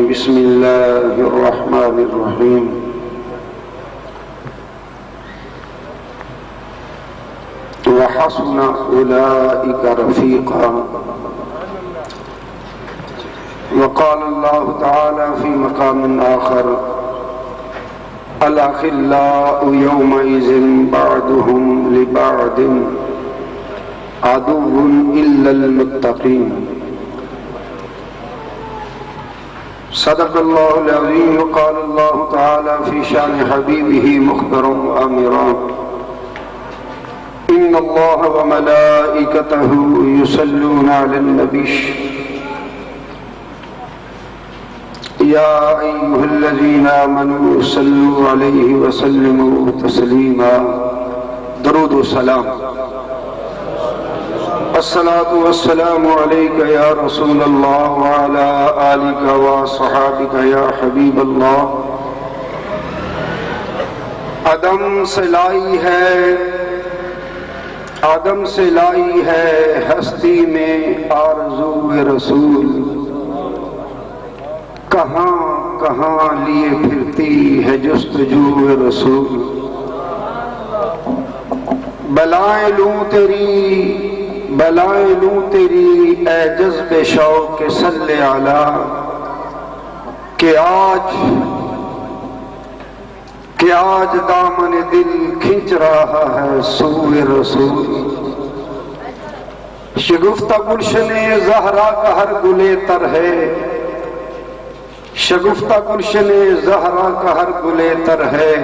بسم الله الرحمن الرحيم وحسن أولئك رفيقا وقال الله تعالى في مقام آخر الأخلاء يومئذ بعضهم لبعض عدو إلا المتقين صدق الله العظيم. وقال الله تعالى في شأن حبيبه مخبرا وآمرا إن الله وملائكته يصلون على النبي يا أيها الذين آمنوا صلوا عليه وسلموا تسليما. درود و سلام. الصلاة والسلام عليك يا رسول الله وعلى آلك وصحابك يا حبيب الله. عدم سے لائی ہے ہستی میں آرزو رسول، کہاں کہاں لیے پھرتی ہے جستجو رسول. بلائیں لوں تیری اے جذب شوق کے صلی علی، کہ آج دامن دل کھنچ رہا ہے سوئے رسول. شگفتہ گلشن زہرا کا ہر گلے تر ہے، شگفتہ گلشن زہرا کا ہر گلے تر ہے،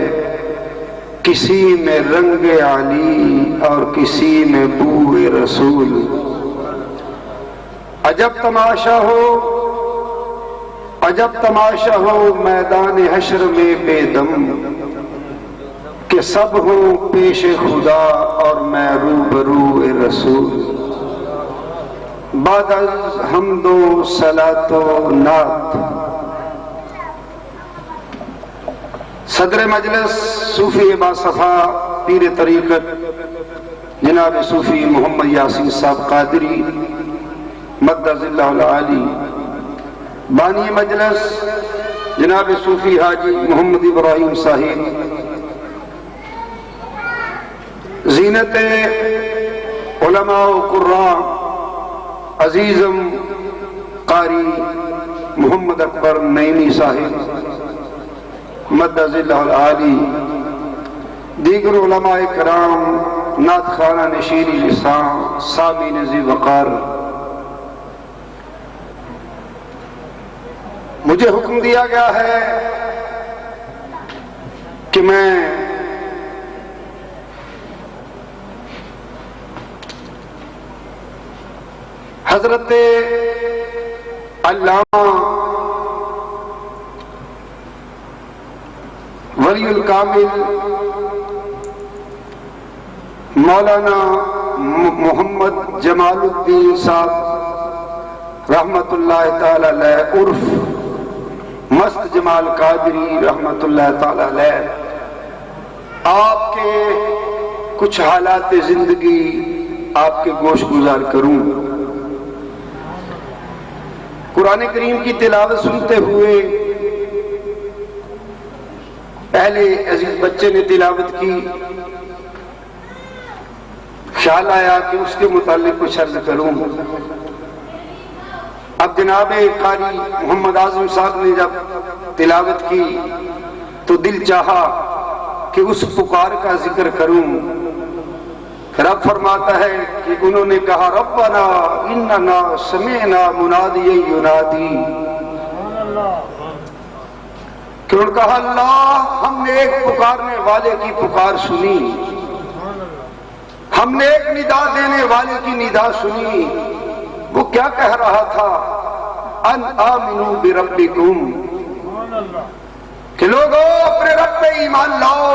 کسی میں رنگ علی اور کسی میں بوئے رسول. عجب تماشا ہو میدان حشر میں بے دم، کہ سب ہوں پیش خدا اور میں روبرو رسول. بعد از حمد و صلاۃ و نعت صدر مجلس صوفی باصفا پیر طریقت جناب صوفی محمد یاسین صاحب قادری مدد اللہ العالی، بانی مجلس جناب صوفی حاجی محمد ابراہیم صاحب، زینت علماء و قراء عزیزم قاری محمد اکبر نعیمی صاحب مدد اللہ العالی، دیگر علماء کرام، نعت خانہ نشیری لسان، سامعین ذی وقار. مجھے حکم دیا گیا ہے کہ میں حضرت علامہ ولی الکامل مولانا محمد جمال الدین صاحب رحمت اللہ تعالی علیہ عرف مست جمال قادری رحمت اللہ تعالی علیہ، آپ کے کچھ حالات زندگی آپ کے گوش گزار کروں. قرآن کریم کی تلاوت سنتے ہوئے پہلے عزیز بچے نے تلاوت کی، خیال آیا کہ اس کے متعلق کچھ عرض کروں. اب جناب قاری محمد اعظم صاحب نے جب تلاوت کی تو دل چاہا کہ اس پکار کا ذکر کروں. رب فرماتا ہے کہ انہوں نے کہا ربنا اننا سمعنا منادیا ینادی، کہ انہوں نے کہا اللہ ہم نے ایک پکارنے والے کی پکار سنی، ہم نے ایک ندا دینے والے کی ندا سنی. وہ کیا کہہ رہا تھا؟ ان آمنوا بربکم، کہ لوگوں اپنے رب پہ ایمان لاؤ.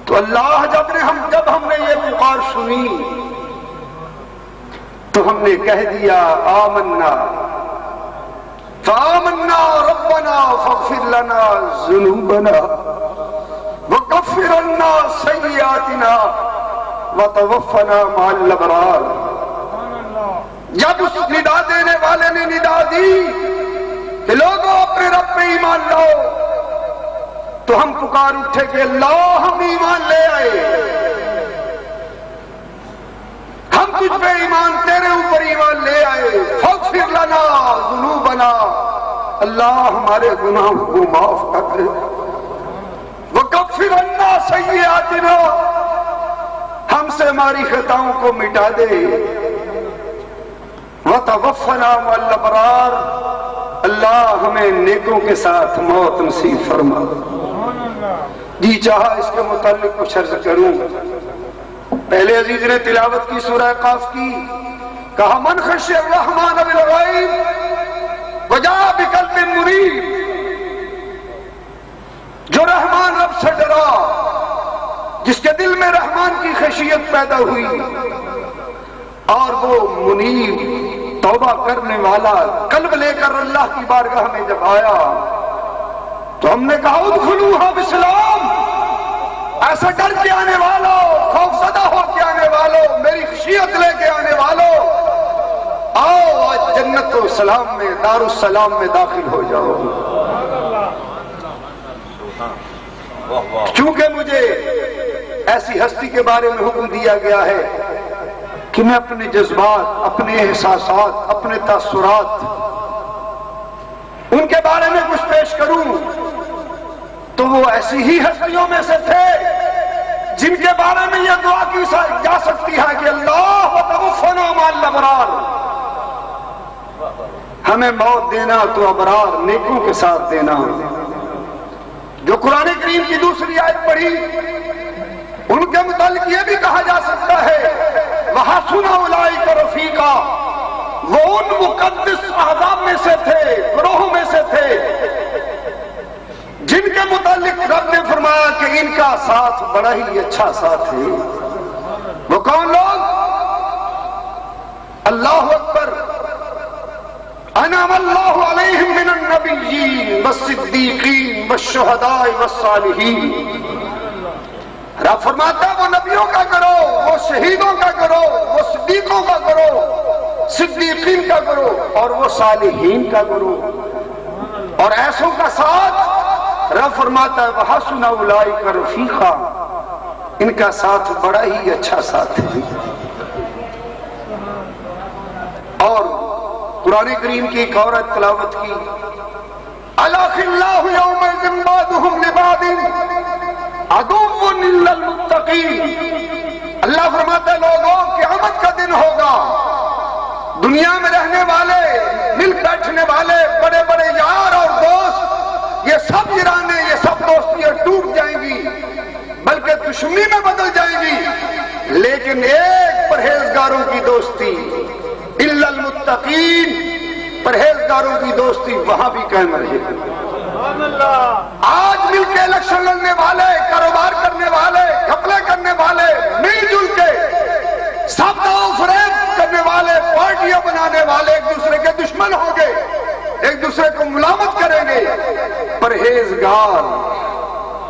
تو اللہ جب ہم نے یہ پکار سنی تو ہم نے کہہ دیا آمنا، فآمنا ربنا فاغفر لنا ذنوبنا وکفر عنا سیئاتنا وتوفنا مع الابرار. جب اس ندا دینے والے نے ندا دی کہ لوگوں اپنے رب پہ ایمان لاؤ، تو ہم پکار اٹھے کہ اللہ ہم ایمان لے آئے، ہم تجھ پہ ایمان، تیرے اوپر ایمان لے آئے، فاغفر لنا ذنوبنا، اللہ ہمارے گناہوں کو معاف کر دے، وکفر عنا سیئاتنا، ہم سے ہماری خطاؤں کو مٹا دے، وتوفنا مع الابرار، اللہ ہمیں نیکوں کے ساتھ موت نصیب فرما۔ جی چاہا اس کے متعلق کچھ عرض کروں۔ پہلے عزیز نے تلاوت کی سورہ قاف کی، کہا من خشی الرحمن بالغیب وجاء بقلب منیب، جو رحمان رب سے ڈرا، جس کے دل میں رحمان کی خشیت پیدا ہوئی، اور وہ منیب توبہ کرنے والا قلب لے کر اللہ کی بارگاہ میں جب آیا، تو ہم نے کہا ادخلوها بسلام، ایسا ڈر کے آنے والوں، خوف زدہ ہو کے آنے والوں، میری خشیت لے کے آنے والوں، آؤ آج جنت و سلام میں، دار السلام میں داخل ہو جاؤ۔ چونکہ مجھے ایسی ہستی کے بارے میں حکم دیا گیا ہے کہ میں اپنے جذبات، اپنے احساسات، اپنے تاثرات ان کے بارے میں کچھ پیش کروں، تو وہ ایسی ہی ہستیوں میں سے تھے جن کے بارے میں یہ دعا کی جا سکتی ہے کہ اللہ وتوفنا مع الابرار، ہمیں موت دینا تو ابرار نیکوں کے ساتھ دینا۔ جو قرآن کریم کی دوسری آیت پڑھی، ان کے متعلق یہ بھی کہا جا سکتا ہے وَحَسُنَ أُولَئِكَ رَفِيقًا، وہ ان مقدس احزاب میں سے تھے، گروہوں میں سے تھے جن کے متعلق رب نے فرمایا کہ ان کا ساتھ بڑا ہی اچھا ساتھ ہے۔ وہ کون لوگ؟ اللہ اکبر، انعم اللہ علیہم من النبیین والصدیقین والشہداء والصالحین۔ رب فرماتا ہے وہ نبیوں کا کرو، وہ شہیدوں کا کرو، وہ صدیقوں کا کرو، صدیقین کا کرو، اور وہ صالحین کا کرو، اور ایسوں کا ساتھ رب فرماتا ہے وَحَسُنَ أُولَئِكَ رَفِيقًا، ان کا ساتھ بڑا ہی اچھا ساتھ ہے۔ اور قرآن کریم کی ایک اور آیت تلاوت کی، أَلَخِلَّهُ يَوْمَئِذٍ بَعْضُهُمْ لِبَعْضٍ عَدُوٌّ إِلَّا الْمُتَّقِينَ۔ اللہ فرماتا ہے لوگوں قیامت کا دن ہوگا، دنیا میں رہنے والے، مل بیٹھنے والے، بڑے بڑے یار اور دوست، یہ سب یارانیں، یہ سب دوستیاں ٹوٹ جائیں گی، بلکہ دشمنی میں بدل جائیں گی، لیکن ایک پرہیزگاروں کی دوستی، الا المتقین، پرہیزگاروں کی دوستی وہاں بھی قائم رہے گی۔ آج مل کے الیکشن لڑنے والے، کاروبار کرنے والے، گھپلے کرنے والے، مل جل کے سب دعو فریب کرنے والے، پارٹیاں بنانے والے ایک دوسرے کے دشمن ہوں گے، ایک دوسرے کو ملامت کریں گے، پرہیزگار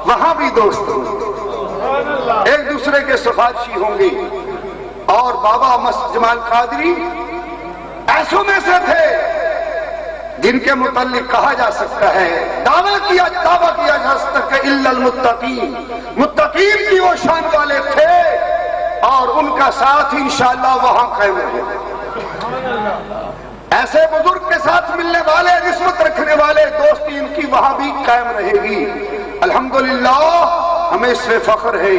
وہاں بھی دوست ہوں گے، ایک دوسرے کے سفارشی ہوں گے۔ اور بابا مست جمال قادری ایسوں میں سے تھے جن کے متعلق کہا جا سکتا ہے، دعویٰ کیا جا سکتا ہے کہ الا المتقین، متقین کی وہ شان والے تھے، اور ان کا ساتھ انشاءاللہ وہاں قائم رہے۔ ایسے بزرگ کے ساتھ ملنے والے، نسبت رکھنے والے، دوستی ان کی وہاں بھی قائم رہے گی۔ الحمدللہ ہمیں اس سے فخر ہے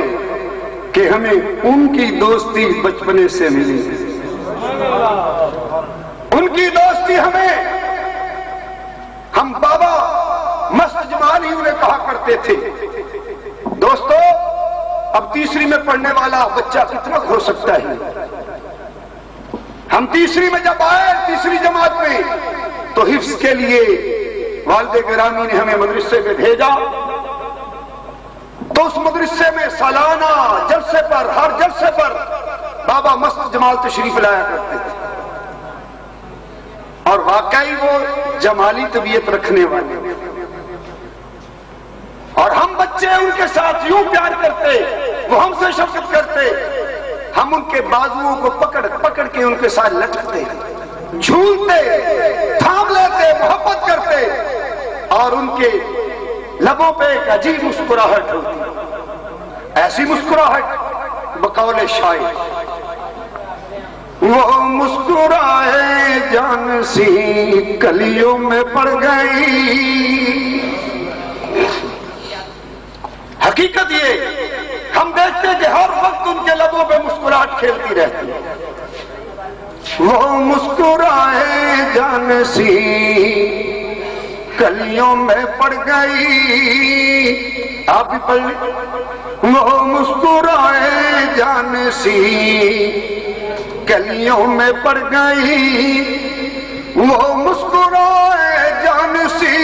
کہ ہمیں ان کی دوستی بچپنے سے ملی، ان کی دوستی ہم بابا مست جمال ہی انہیں کہا کرتے تھے، دوستو اب تیسری میں پڑھنے والا بچہ کتنا ہو سکتا ہے؟ ہم تیسری میں جب آئے، تیسری جماعت میں، تو حفظ کے لیے والد گرامی نے ہمیں مدرسے میں بھیجا، تو اس مدرسے میں سالانہ جلسے پر، ہر جلسے پر بابا مست جمال تشریف لایا کرتے تھے، اور واقعی وہ جمالی طبیعت رکھنے والے، اور ہم بچے ان کے ساتھ یوں پیار کرتے، وہ ہم سے شفقت کرتے، ہم ان کے بازوؤں کو پکڑ پکڑ کے ان کے ساتھ لٹکتے، جھولتے، تھام لیتے، محبت کرتے، اور ان کے لبوں پہ ایک عجیب مسکراہٹ ہوتی، ایسی مسکراہٹ بقول شاعر، وہ مسکرائے جان سی کلیوں میں پڑ گئی۔ حقیقت یہ ہم دیکھتے کہ ہر وقت ان کے لبوں پہ مسکراہٹ کھیلتی رہتی، وہ مسکرائے جان سی کلیوں میں پڑ گئی۔ آپ بھی پڑھ لیں، وہ مسکرائے جان سی کلیوں میں پڑ گئی، وہ مسکرائے جان سی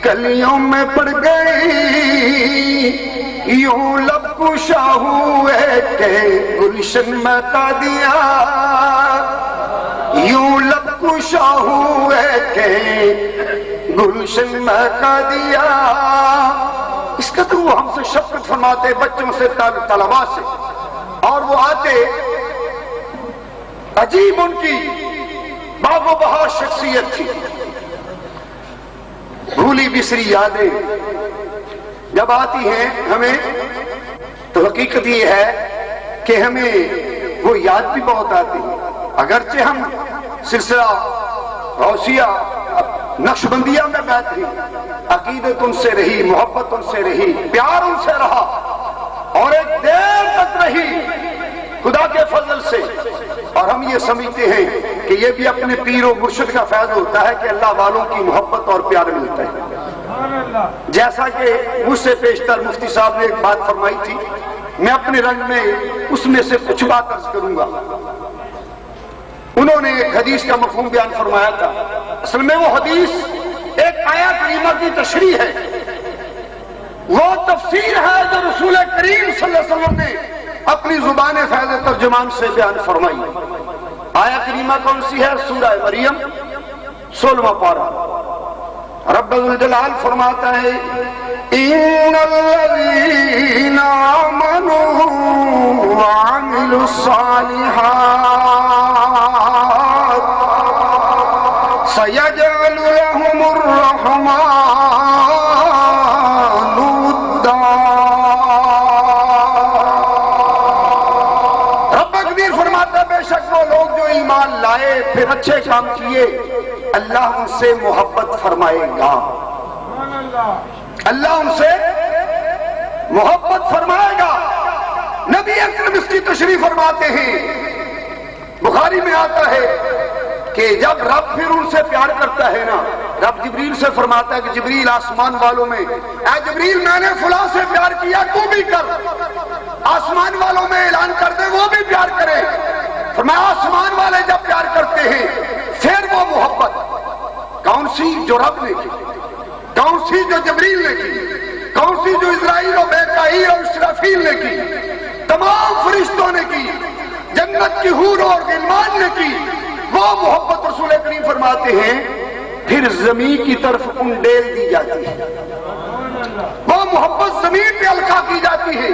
کلیوں میں پڑ گئی، یوں لب کشا ہوئے کہ گلشن مہکا دیا، یوں لب کشا ہوئے کہ گلشن مہکا دیا۔ اس کا تو وہ ہم سے شفقت فرماتے، بچوں سے، طلباء سے، اور وہ آتے، عجیب ان کی باغ و بہار شخصیت تھی، بھولی بسری یادیں جب آتی ہیں ہمیں تو حقیقت یہ ہے کہ ہمیں وہ یاد بھی بہت آتی ہے، اگرچہ ہم سلسلہ غوثیہ نقشبندیہ میں بیٹھے، عقیدت ان سے رہی، محبت ان سے رہی، پیار ان سے رہا، اور ایک دیر تک رہی خدا کے فضل سے، اور ہم یہ سمجھتے ہیں کہ یہ بھی اپنے پیر و مرشد کا فیض ہوتا ہے کہ اللہ والوں کی محبت اور پیار ملتا ہے۔ جیسا کہ مجھ سے پیشتر مفتی صاحب نے ایک بات فرمائی تھی، میں اپنے رنگ میں اس میں سے کچھ بات عرض کروں گا۔ انہوں نے ایک حدیث کا مفہوم بیان فرمایا تھا، اصل میں وہ حدیث ایک آیت کریمہ کی تشریح ہے، وہ تفسیر ہے جو رسول کریم صلی اللہ علیہ وسلم نے اپنی زبان فیض ترجمان سے بیان فرمائی۔ آیت کریمہ کون سی ہے؟ سورہ مریم 16واں پارہ۔ رب الجلال فرماتا ہے، ان الذین آمنوا وعملوا الصالحات سیجعل لهم الرحمن ودا۔ رب اکبر فرماتا ہے بے شک وہ لوگ جو ایمان لائے پھر اچھے کام کیے، اللہ ان سے محبت فرمائے گا، اللہ ان سے محبت فرمائے گا۔ نبی اکرم اس کی تشریح فرماتے ہیں، بخاری میں آتا ہے کہ جب رب پھر ان سے پیار کرتا ہے نا، رب جبریل سے فرماتا ہے کہ جبریل آسمان والوں میں، اے جبریل میں نے فلاں سے پیار کیا، تو بھی کر، آسمان والوں میں اعلان کر دے وہ بھی پیار کرے۔ فرمایا آسمان والے جب پیار کرتے ہیں پھر وہ محبت کون سی؟ جو رب نے کی، کون سی؟ جو جبریل نے کی، کون سی؟ جو اسرائیل و میکائیل اور اسرافیل نے کی، تمام فرشتوں نے کی، جنت کی حور اور غلمان نے کی، وہ محبت رسول کریم فرماتے ہیں پھر زمین کی طرف انڈیل دی جاتی ہے، وہ محبت زمین پہ القا کی جاتی ہے۔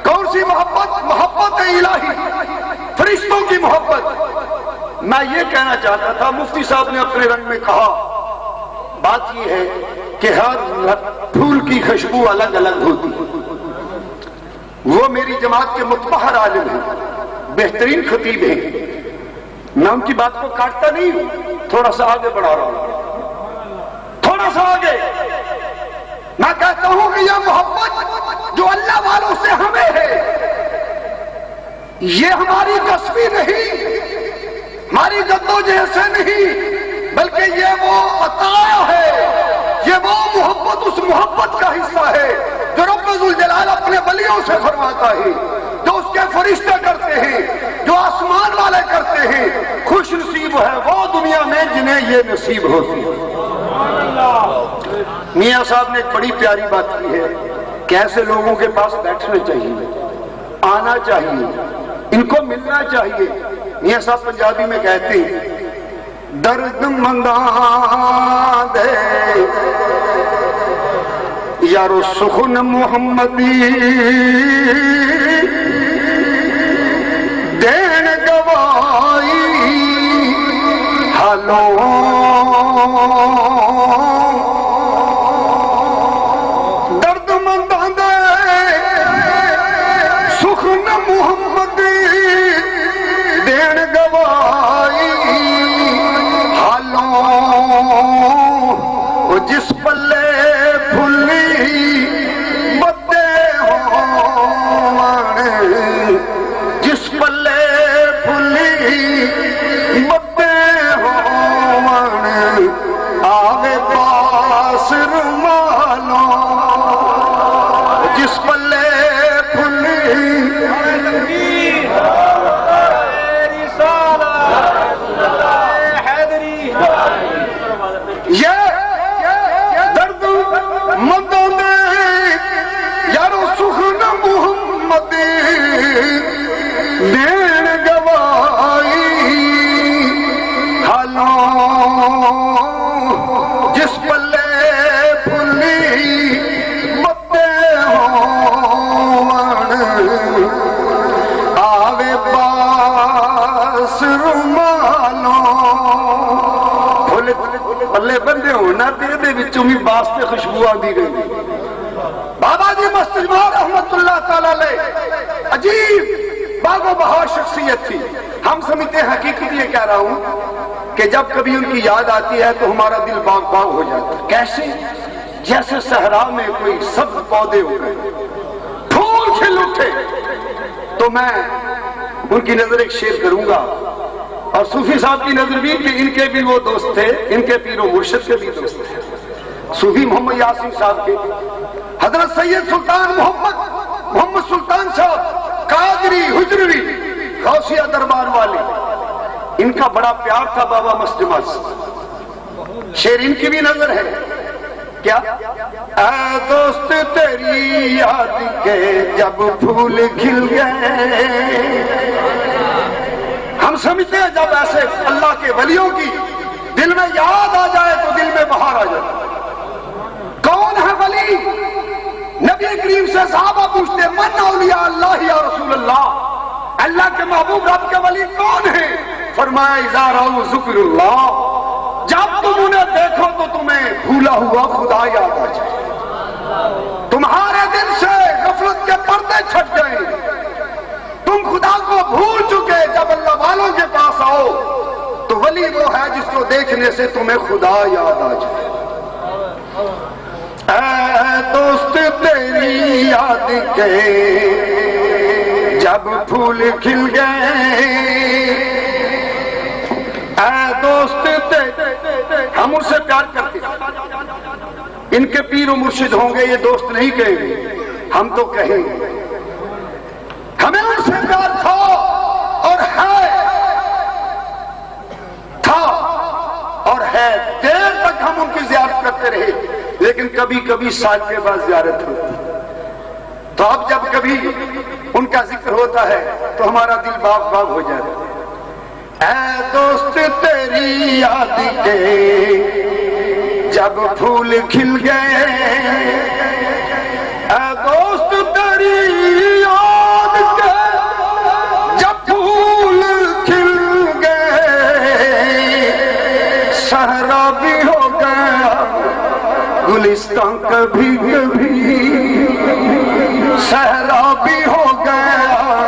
کون سی محبت؟ محبت الہی، فرشتوں کی محبت۔ میں یہ کہنا چاہتا تھا، مفتی صاحب نے اپنے رنگ میں کہا، بات یہ ہے کہ ہر پھول کی خوشبو الگ الگ ہوتی ہے۔ وہ میری جماعت کے متبحر عالم ہیں، بہترین خطیب ہیں، میں ان کی بات کو کاٹتا نہیں ہوں، تھوڑا سا آگے بڑھا رہا ہوں، تھوڑا سا آگے۔ میں کہتا ہوں کہ یہ محبت جو اللہ والوں سے ہمیں ہے، یہ ہماری کسبی نہیں، ہماری جدوجہد سے نہیں، بلکہ یہ وہ عطا ہے، یہ وہ محبت اس محبت کا حصہ ہے جو رب ذوالجلال اپنے ولیوں سے فرماتا ہے، جو اس کے فرشتے کرتے ہیں، جو آسمان والے کرتے ہیں۔ خوش نصیب ہے وہ دنیا میں جنہیں یہ نصیب ہوتی ہے۔ میاں صاحب نے ایک بڑی پیاری بات کی ہے کہ ایسے لوگوں کے پاس بیٹھنا چاہیے، آنا چاہیے، ان کو ملنا چاہیے۔ میاں صاحب پنجابی میں کہتے ہیں، درد منداں دے یارو سخن محمدی دین گوائی حالوں درد منداں دے سخن محمد دین گوائی حالوں جس پلے پھلی بدے ہون جس پلے پھلی بدے ہون آوے پاس رومالوں جس پلے پھلی یہ درد مندوں دے یارو سخن محمد دین گوائی حالوں جس پلے پھلی بدے ہون آوے پاس رومالوں پلے بندے ہونا دے وچوں بھی واسطے خوشبو آندی گئی بابا جی مستجمع رحمت اللہ تعالی علیہ عجیب باغ و بہار شخصیت تھی ہم سمجھتے ہیں حقیقت یہ کہہ رہا ہوں کہ جب کبھی ان کی یاد آتی ہے تو ہمارا دل باغ باغ ہو جاتا ہے کیسے جیسے صحرا میں کوئی سبز پودے ہو گئے پھول کھل اٹھے تو میں ان کی نظر ایک شعر کروں گا اور صوفی صاحب کی نظر بھی کہ ان کے بھی وہ دوست تھے ان کے پیر و مرشد کے بھی دوست تھے صوفی محمد یاسین صاحب کے حضرت سید سلطان محمد سلطان صاحب قادری حجروی غوثیہ دربار والے ان کا بڑا پیار تھا بابا مستجمع سے شعر ان کی بھی نظر ہے کیا اے دوست تیری یاد کے جب پھول کھل گئے ہم سمجھتے ہیں جب ایسے اللہ کے ولیوں کی دل میں یاد آ جائے تو دل میں بہار آ جائے کون ہے ولی نبی کریم سے صحابہ پوچھتے من اولیاء اللہ یا رسول اللہ اللہ کے محبوب رب کے ولی کون ہیں فرمایا اذا رأوا ذکر اللہ جب تم انہیں دیکھو تو تمہیں بھولا ہوا خدا یاد آ جائے تمہارے دل سے غفلت کے پردے چھٹ جائیں تم خدا کو بھول چکے جب اللہ والوں کے پاس آؤ تو ولی وہ ہے جس کو دیکھنے سے تمہیں خدا یاد آ جائے اے دوست تیری یاد کے جب پھول کھل گئے اے دوست ہم ان سے پیار کرتے ان کے پیر و مرشد ہوں گے یہ دوست نہیں کہیں گے ہم تو کہیں گے ہمیں ان سے پیار تھا اور ہے تھا اور ہے دیر تک ہم ان کی زیارت کرتے رہے لیکن کبھی کبھی سال کے بعد زیارت ہوتی تو اب جب کبھی ان کا ذکر ہوتا ہے تو ہمارا دل باغ باغ ہو جاتا ہے اے دوست تیری یاد کے جب پھول کھل گئے اے دوست تیری یاد کے جب پھول کھل گئے صحرا بھی ہو گیا گلستان کبھی کبھی صحرا بھی ہو گیا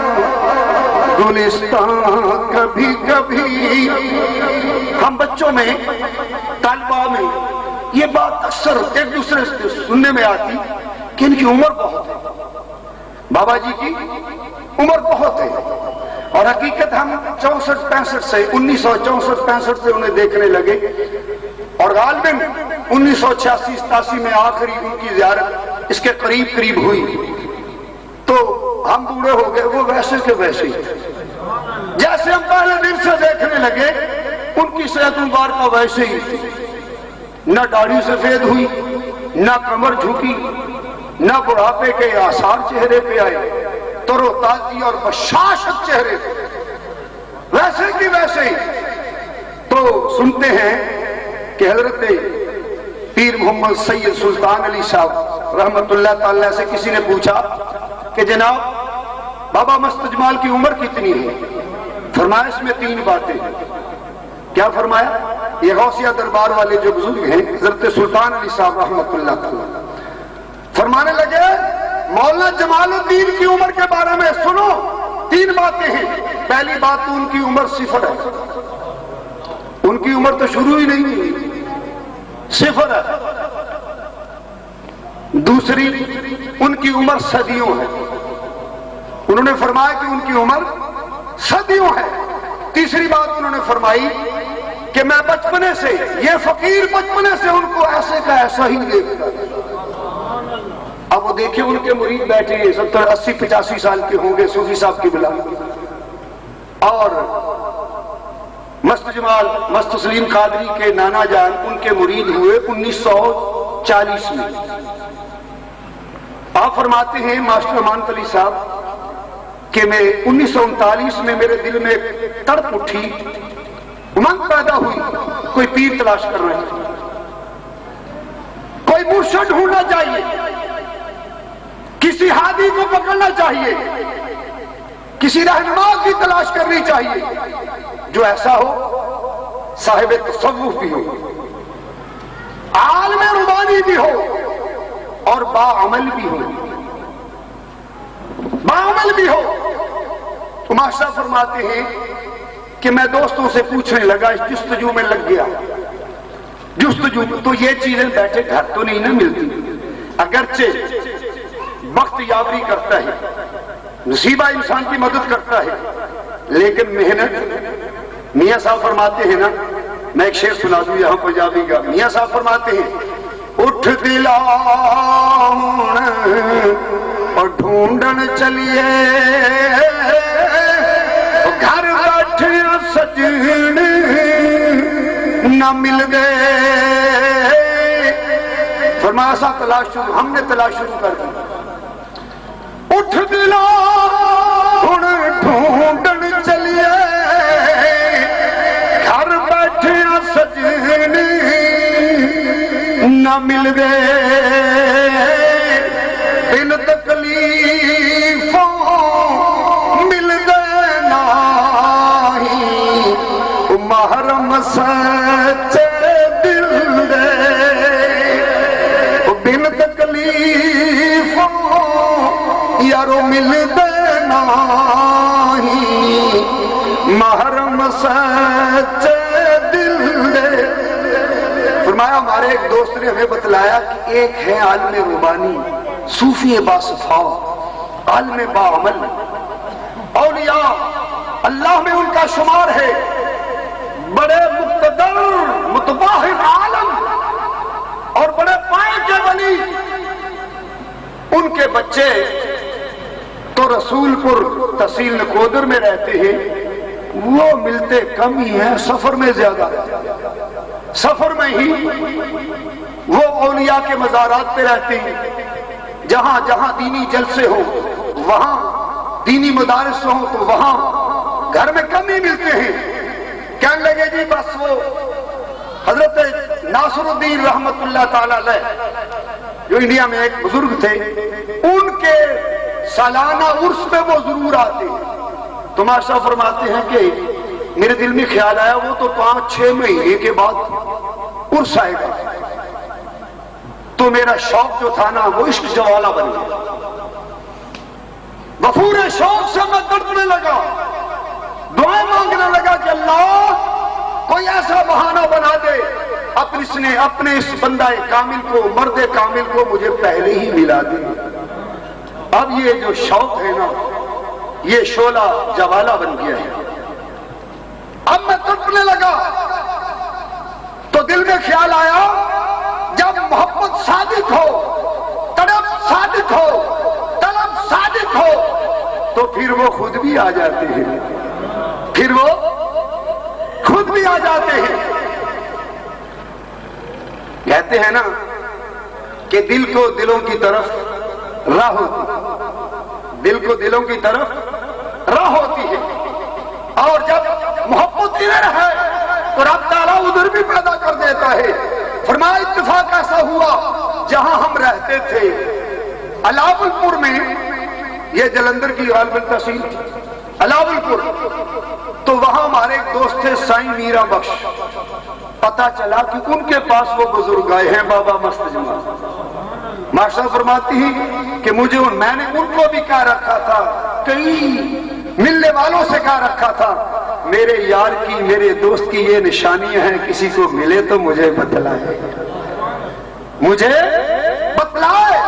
گلستان کبھی کبھی ہم بچوں میں طالبہ میں یہ بات اکثر ایک دوسرے سے سننے میں آتی کہ ان کی عمر بہت ہے بابا جی کی عمر بہت ہے اور حقیقت ہم 64-65 سے 1964-65 سے انہیں دیکھنے لگے اور غالباً 1986-87 میں آخری ان کی زیارت اس کے قریب قریب ہوئی تو ہم بوڑھے ہو گئے وہ ویسے کے ویسے ہی جیسے ہم پہلے دن سے دیکھنے لگے ان کی صحت مبارکہ ویسے ہی نہ داڑھی سفید ہوئی نہ کمر جھکی نہ بڑھاپے کے آثار چہرے پہ آئے تر و تازی اور بشاشت چہرے ویسے کی ویسے ہی تو سنتے ہیں کہ حضرت پیر محمد سید سلطان علی صاحب رحمت اللہ تعالی سے کسی نے پوچھا کہ جناب بابا مستجمال کی عمر کتنی ہے فرمایا اس میں 3 باتیں ہیں کیا فرمایا؟ یہ غوثیہ دربار والے جو بزرگ ہیں حضرت سلطان علی صاحب رحمۃ اللہ تعالی فرمانے لگے مولانا جمال الدین کی عمر کے بارے میں سنو، 3 باتیں ہیں۔ پہلی بات تو ان کی عمر 0 ہے، ان کی عمر تو شروع ہی نہیں ہوئی، 0 ہے۔ دوسری، ان کی عمر صدیوں ہے، انہوں نے فرمایا کہ ان کی عمر صدیوں ہے۔ تیسری بات انہوں نے فرمائی کہ میں بچپنے سے، یہ فقیر بچپنے سے ان کو ایسے کا ایسا ہی دیکھتا۔ اب وہ دیکھیں ان کے مرید بیٹھے 70 80 85 سال کے ہوں گے، صوفی صاحب کی بلا، اور مست جمال مست تسلیم قادری کے نانا جان ان کے مرید ہوئے 1940 میں۔ آپ فرماتے ہیں ماسٹر امانت علی صاحب کہ میں 1939 میں میرے دل میں ایک تڑپ اٹھی، امنگ پیدا ہوئی، کوئی پیر تلاش کر رہے ہیں، کوئی مرشد ڈھونڈنا چاہیے، کسی ہادی کو پکڑنا چاہیے، کسی رہنما کی تلاش کرنی چاہیے جو ایسا ہو، صاحب تصوف بھی ہو، عالم ربانی بھی ہو، اور باعمل بھی ہو، باعمل بھی ہو۔ تو ماشاء فرماتے ہیں کہ میں دوستوں سے پوچھنے لگا، اس جستجو میں لگ گیا، جستجو تو یہ چیزیں بیٹھے گھر تو نہیں نہ ملتی، اگرچہ وقت یابری کرتا ہے، نصیبہ انسان کی مدد کرتا ہے، لیکن محنت۔ میاں صاحب فرماتے ہیں نا، میں ایک شعر سنا دوں یہاں پنجابی کا، میاں صاحب فرماتے ہیں اٹھ دلا اور ڈھونڈن چلیے گھر بیٹھے سجن نہ مل گئے۔ فرمایا سا تلاش شروع، ہم نے تلاش شروع کر دی۔ اٹھ دلا ڈھونڈن چلیے گھر بیٹھے سجن نہ مل گئے، بن تکلیفوں مل گئے نہیں، محرم سچے دل دے، بن تکلیفوں یارو مل گئے نہیں، محرم سچے دل دے۔ فرمایا ہمارے ایک دوست نے ہمیں بتلایا کہ ایک ہے عالم ربانی، صوفی باصفا، عالم باعمل، اولیاء اللہ میں ان کا شمار ہے، بڑے مقتدر متباہر عالم اور بڑے پائے کے ولی، ان کے بچے تو رسول پور تحصیل نکودر میں رہتے ہیں، وہ ملتے کم ہی ہیں، سفر میں زیادہ، سفر میں ہی وہ اولیاء کے مزارات پہ رہتے ہیں، جہاں جہاں دینی جلسے ہو وہاں، دینی مدارس ہوں تو وہاں، گھر میں کم ہی ملتے ہیں۔ کہنے لگے جی بس وہ حضرت ناصر الدین رحمت اللہ تعالی علیہ جو انڈیا میں ایک بزرگ تھے، ان کے سالانہ عرس میں وہ ضرور آتے ہیں۔ تو ماشاء فرماتے ہیں کہ میرے دل میں خیال آیا وہ تو 5-6 مہینے کے بعد عرس آئے گا، تو میرا شوق جو تھا نا وہ عشق جوالا بن گیا، وفور شوق سے میں تڑپنے لگا، دعائیں مانگنے لگا کہ اللہ کوئی ایسا بہانہ بنا دے، اپنے اس بندہ کامل کو، مرد کامل کو مجھے پہلے ہی ملا دے۔ اب یہ جو شوق ہے نا یہ شعلہ جوالا بن گیا ہے۔ اب میں تڑپنے لگا تو دل میں خیال آیا جب محبت صادق ہو، تڑپ صادق ہو، طلب صادق ہو تو پھر وہ خود بھی آ جاتے ہیں، پھر وہ خود بھی آ جاتے ہیں۔ کہتے ہیں نا کہ دل کو دلوں کی طرف راہ ہوتی، دل کو دلوں کی طرف راہ ہوتی ہے، اور جب محبت ادھر ہے تو رب تعالیٰ ادھر بھی پیدا کر دیتا ہے۔ فرمایا اتفاق ایسا ہوا جہاں ہم رہتے تھے علاول پور میں، یہ جلندھر کی غالباً تحصیل علاول پور، تو وہاں ہمارے ایک دوست تھے سائیں میرا بخش، پتا چلا کہ ان کے پاس وہ بزرگ آئے ہیں بابا مست جمال۔ ماشاء فرماتی ہیں کہ میں نے ان کو بھی کہا رکھا تھا، کئی ملنے والوں سے کہا رکھا تھا، میرے یار کی، میرے دوست کی یہ نشانیاں ہیں، کسی کو ملے تو مجھے بتلائے، مجھے بتلائے،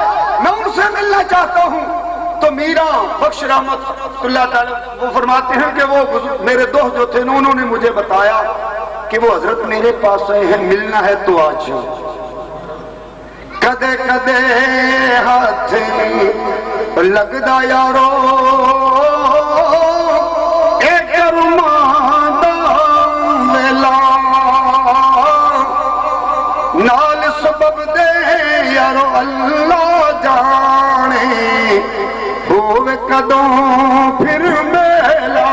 میں ان سے ملنا چاہتا ہوں۔ تو میرا بخش رحمت اللہ تعالیٰ وہ فرماتے ہیں کہ وہ میرے دوست جو تھے انہوں نے مجھے بتایا کہ وہ حضرت میرے پاس آئے ہیں، ملنا ہے تو آج کدے کدے ہاتھ لگدا یارو ایک رمادا ویلا نال سبب دے یارو اللہ جانے ہوئے کدوں پھر میلا۔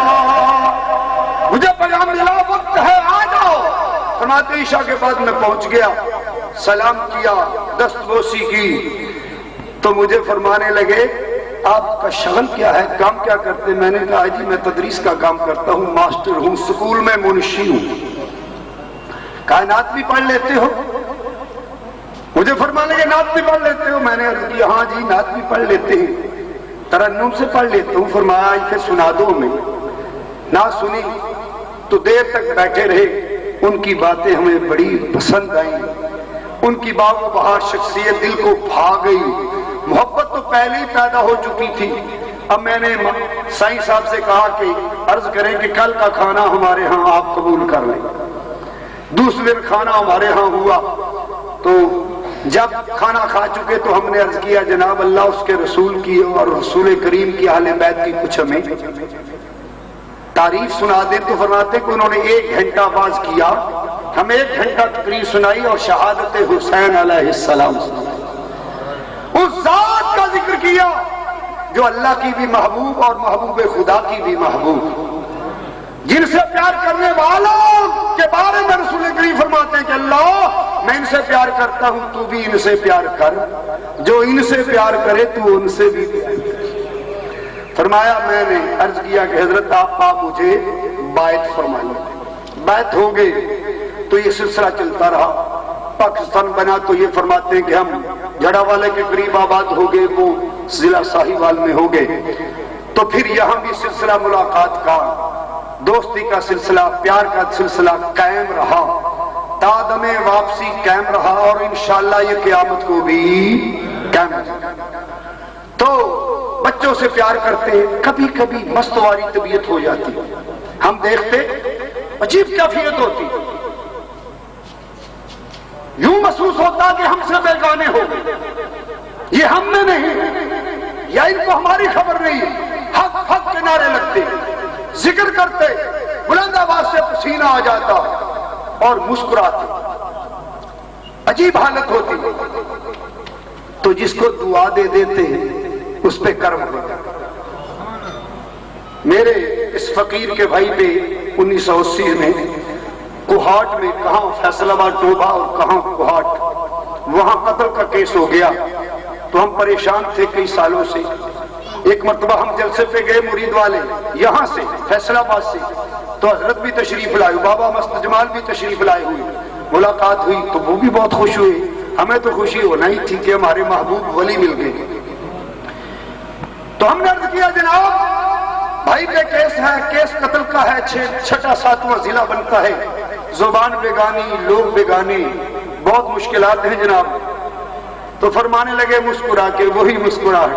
مجھے پیغام ملا، وقت ہے آ جاؤ۔ فرماتے عشاء کے بعد میں پہنچ گیا، سلام کیا، دست بوسی کی، تو مجھے فرمانے لگے آپ کا شغل کیا ہے، کام کیا کرتے؟ میں نے کہا جی میں تدریس کا کام کرتا ہوں، ماسٹر ہوں، سکول میں منشی ہوں۔ کہا نعت بھی پڑھ لیتے ہو؟ مجھے فرمانے لگے نعت بھی پڑھ لیتے ہو؟ میں نے عرض کیا ہاں جی نعت بھی پڑھ لیتے ہیں، ترنم سے پڑھ لیتا ہوں۔ فرمایا پھر سنا دو ہمیں۔ نعت سنی تو دیر تک بیٹھے رہے، ان کی باتیں ہمیں بڑی پسند آئیں، ان کی باغ و بہار شخصیت دل کو بھا گئی، محبت تو پہلے ہی پیدا ہو چکی تھی۔ اب میں نے سائیں صاحب سے کہا کہ عرض کریں کہ کل کا کھانا ہمارے ہاں آپ قبول کر لیں۔ دوسرے دن کھانا ہمارے ہاں ہوا، تو جب کھانا کھا چکے تو ہم نے عرض کیا جناب اللہ اس کے رسول کی اور رسول کریم کی اہل بیت کی کچھ ہمیں تعریف سنا دیں۔ تو فرماتے کہ انہوں نے 1 گھنٹہ باز کیا، ہمیں 1 گھنٹہ تقریر سنائی اور شہادت حسین علیہ السلام اس ذات کا ذکر کیا جو اللہ کی بھی محبوب اور محبوب خدا کی بھی محبوب، جن سے پیار کرنے والوں کے بارے میں رسول کریم فرماتے ہیں کہ اللہ میں ان سے پیار کرتا ہوں، تو بھی ان سے پیار کر، جو ان سے پیار کرے تو ان سے بھی پیار کر۔ فرمایا میں نے عرض کیا کہ حضرت آپ مجھے بیعت فرمائیے۔ بیعت ہو گئے تو یہ سلسلہ چلتا رہا، پاکستان بنا تو یہ فرماتے ہیں کہ ہم جھڑا والے کے قریب آباد ہو گئے، وہ ضلع ساہیوال میں ہو گئے، تو پھر یہاں بھی سلسلہ ملاقات کا، دوستی کا سلسلہ، پیار کا سلسلہ قائم رہا، تادم واپسی قائم رہا، اور انشاءاللہ یہ قیامت کو بھی قائم رہا۔ تو بچوں سے پیار کرتے، کبھی کبھی مستواری طبیعت ہو جاتی، ہم دیکھتے عجیب کیفیت ہوتی، یوں محسوس ہوتا کہ ہم سے بیگانے ہو گئے، یہ ہم میں نہیں، یا ان کو ہماری خبر نہیں، حق حق کے نعرے لگتے، ذکر کرتے، بلند آواز سے پسینہ آ جاتا اور مسکراتے، عجیب حالت ہوتی۔ تو جس کو دعا دے دیتے اس پہ کرم ہوتا۔ میرے اس فقیر کے بھائی پہ 1980 میں کوہاٹ میں، کہاں فیصل آباد ٹوبہ اور کہاں کوہاٹ، وہاں قتل کا کیس ہو گیا، تو ہم پریشان تھے کئی سالوں سے۔ ایک مرتبہ ہم جلسے پہ گئے مرید والے یہاں سے فیصل آباد سے، تو حضرت بھی تشریف لائے، بابا مست جمال بھی تشریف لائے ہوئے، ملاقات ہوئی تو وہ بھی بہت خوش ہوئے، ہمیں تو خوشی ہونا ہی تھی کہ ہمارے محبوب ولی مل گئے۔ تو ہم نے عرض کیا جناب بھائی پہ کیس ہے، کیس قتل کا ہے، 6واں 7واں ضلع بنتا ہے، زبان بیگانی، لوگ بیگانے، بہت مشکلات ہیں جناب۔ تو فرمانے لگے مسکرا کے، وہی مسکراہٹ،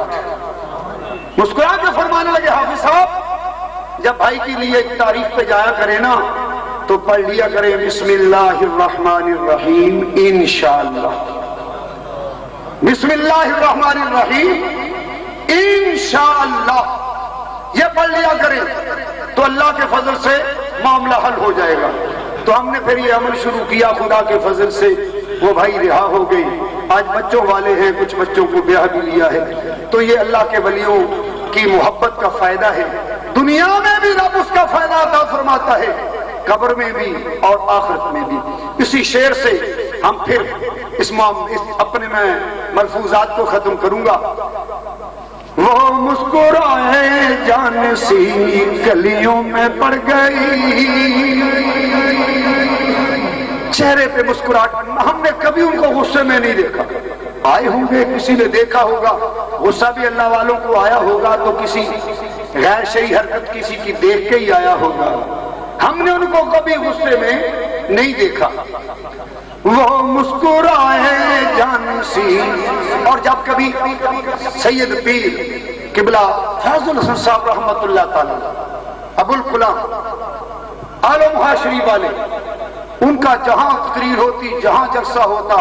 مسکرا کے فرمانے لگے حافظ صاحب جب بھائی کے لیے ایک تعریف پہ جایا کرے نا تو پڑھ لیا کرے بسم اللہ الرحمن الرحیم انشاءاللہ، بسم اللہ الرحمن الرحیم انشاءاللہ، یہ پڑھ لیا کرے تو اللہ کے فضل سے معاملہ حل ہو جائے گا۔ تو ہم نے پھر یہ عمل شروع کیا، خدا کے فضل سے وہ بھائی رہا ہو گئی، آج بچوں والے ہیں، کچھ بچوں کو بیاہ بھی لیا ہے۔ تو یہ اللہ کے ولیوں کی محبت کا فائدہ ہے، دنیا میں بھی رب اس کا فائدہ عطا فرماتا ہے، قبر میں بھی اور آخرت میں بھی۔ اسی شعر سے ہم پھر اس اپنے میں ملفوظات کو ختم کروں گا۔ وہ مسکرائے جان سی گلیوں میں پڑ گئی، چہرے پہ مسکراہٹ. ہم نے کبھی ان کو غصے میں نہیں دیکھا. آئے ہوں گے، کسی نے دیکھا ہوگا، غصہ بھی اللہ والوں کو آیا ہوگا تو کسی غیر شرعی حرکت کسی کی دیکھ کے ہی آیا ہوگا. ہم نے ان کو کبھی غصے میں نہیں دیکھا. وہ مسکرائے جان سی. اور جب کبھی سید پیر قبلہ فیض الحسن صاحب رحمت اللہ تعالی ابو الکلام عالم شریف والے، ان کا جہاں تقریر ہوتی، جہاں جلسہ ہوتا،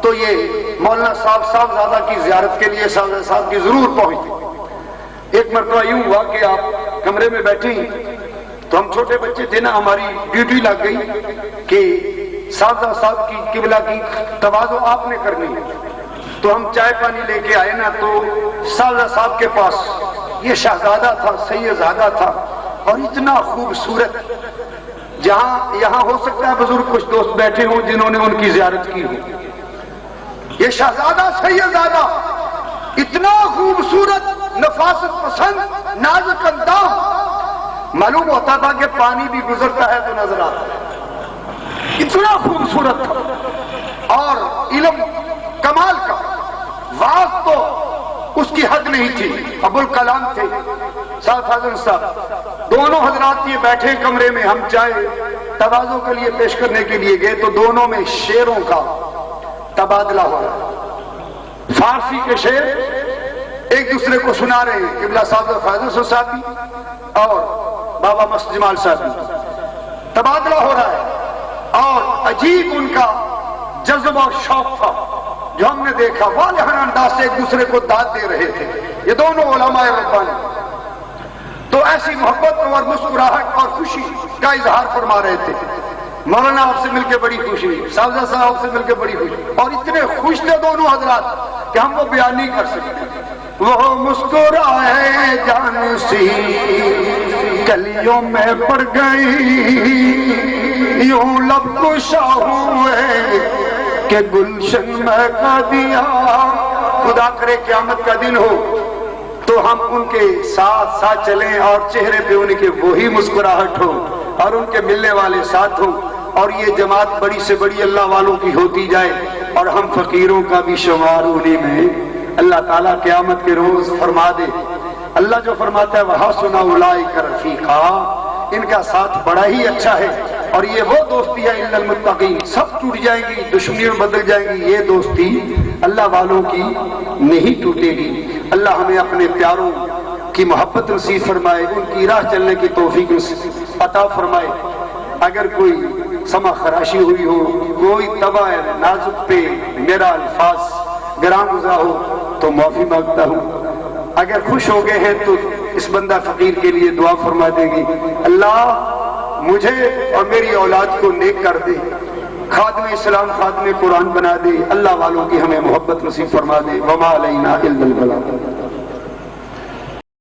تو یہ مولانا صاحبزادہ کی زیارت کے لیے صاحب کی ضرور پہنچتے. ایک مرتبہ یوں ہوا کہ آپ کمرے میں بیٹھے تو ہم چھوٹے بچے تھے نا، ہماری ڈیوٹی لگ گئی کہ صاحب کی قبلہ کی تواضع آپ نے کرنی ہے. تو ہم چائے پانی لے کے آئے نا، تو صاحب کے پاس یہ شہزادہ تھا، سیدزادہ تھا، اور اتنا خوبصورت. جہاں یہاں ہو سکتا ہے بزرگ کچھ دوست بیٹھے ہوں جنہوں نے ان کی زیارت کی ہو. یہ شہزادہ سیدزادہ اتنا خوبصورت، نفاست پسند، نازک انداز، معلوم ہوتا تھا کہ پانی بھی گزرتا ہے تو نظر آتا ہے. اتنا خوبصورت تھا، اور علم کمال کا، واز تو اس کی حد نہیں تھی. ابو الکلام تھے، حضرت صاحب، دونوں حضرات یہ بیٹھے کمرے میں. ہم چائے تواضع کے لیے پیش کرنے کے لیے گئے تو دونوں میں شعروں کا تبادلہ ہو رہا. فارسی کے شعر ایک دوسرے کو سنا رہے ہیں، قبلہ صاحب فیض صاحب بھی اور بابا مسجد جمال صاحب بھی. تبادلہ ہو رہا ہے، اور عجیب ان کا جذبہ اور شوق تھا جو ہم نے دیکھا. والہانہ انداز سے ایک دوسرے کو داد دے رہے تھے یہ دونوں علماء ربانی. تو ایسی محبت اور مسکراہٹ اور خوشی کا اظہار فرما رہے تھے. مولانا آپ سے مل کے بڑی خوشی ہوئی، صاحبزادہ صاحب سے مل کے بڑی خوشی، اور اتنے خوش تھے دونوں حضرات کہ ہم وہ بیان نہیں کر سکتے. وہ مسکرائے جان سی گلیوں میں پڑ گئی، یوں لب کشا ہوئے کہ گلشن مہکا دیا. خدا کرے قیامت کا دن ہو تو ہم ان کے ساتھ ساتھ چلیں، اور چہرے پہ ان کے وہی مسکراہٹ ہو، اور ان کے ملنے والے ساتھ ہوں، اور یہ جماعت بڑی سے بڑی اللہ والوں کی ہوتی جائے، اور ہم فقیروں کا بھی شمار انہیں میں اللہ تعالیٰ قیامت کے روز فرما دے. اللہ جو فرماتا ہے وَحَسُنَ أُولَٰئِكَ رَفِیقًا، ان کا ساتھ بڑا ہی اچھا ہے. اور یہ وہ دوستی ہے اِلَّا الْمُتَّقِینَ، سب ٹوٹ جائیں گی، دشمنیوں میں بدل جائیں گی، یہ دوستی اللہ والوں کی نہیں ٹوٹے گی. اللہ ہمیں اپنے پیاروں کی محبت نصیب فرمائے، ان کی راہ چلنے کی توفیق عطا فرمائے. اگر کوئی سما خراشی ہوئی ہو، کوئی طبع نازک پہ میرا الفاظ گراں گزرا ہو تو معافی مانگتا ہوں. اگر خوش ہو گئے ہیں تو اس بندہ فقیر کے لیے دعا فرما دے گی. اللہ مجھے اور میری اولاد کو نیک کر دے، خادم اسلام خادم قرآن بنا دے، اللہ والوں کی ہمیں محبت نصیب فرما دے. وما علینا الا البلاغ.